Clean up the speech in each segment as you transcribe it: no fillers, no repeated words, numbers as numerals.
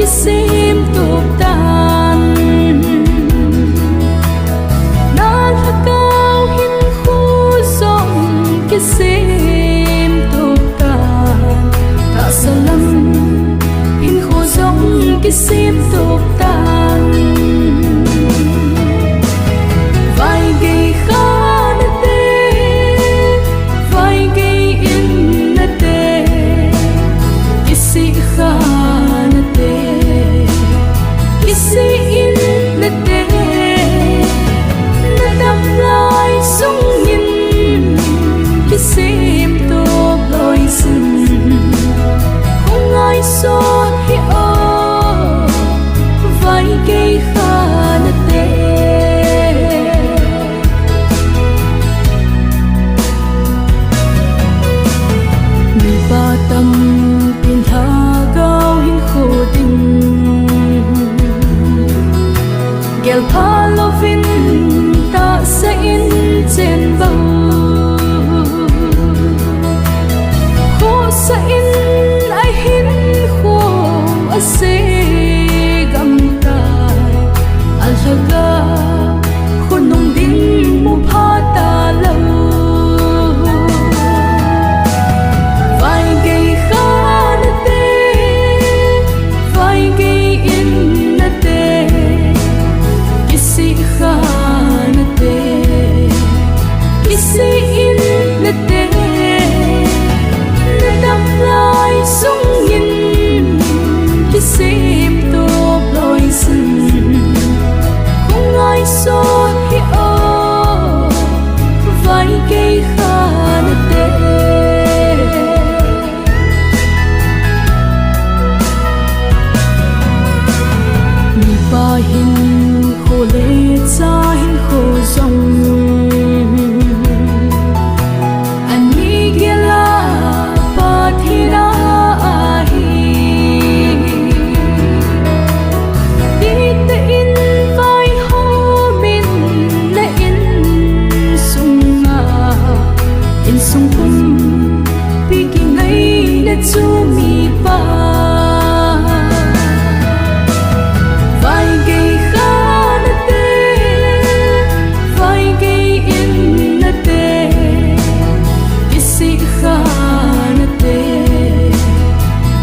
sim tục tan na là cao hin khu rộng cái sim tục tan ta salam hin khu rộng cái sim tục tan vài ngày khá nè tê vài ngày in nè tê cái gì khá nè tê cái gì in nè tê nè đâm lại sung nhìn cái sim tốt lối sừng không ai xót hiểu vài ngày khá nè tê ba tâm tin tha cao hin khô tình gel pha lovin ta sẽ in trên bầu khô sẽ in ai hin khô a se gam tai al haga khôn nong din mu pha ta lâu sim tốt lối sừng không ai xót hiểu vài cây khá nè tê mi ba hin khô lê cha hin khô rong anh mi kia la ba thi ra sung kum piki ngai na chu mi pa vài ngày khá na tê vài ngày in na tê kisi khá na tê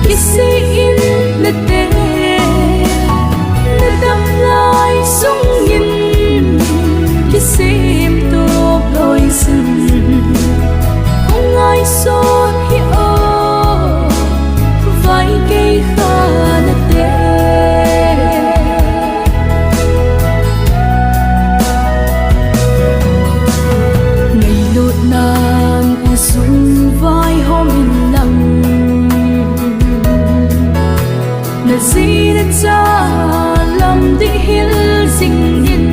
kisi in na tê na đâm lại sung nhìn kisi tốt lối sừng ai xót hiểu vài cây khá nè tê ngày lụt nan u sung vai hôm in lặng nè gì nè cha làm đi hill sinh in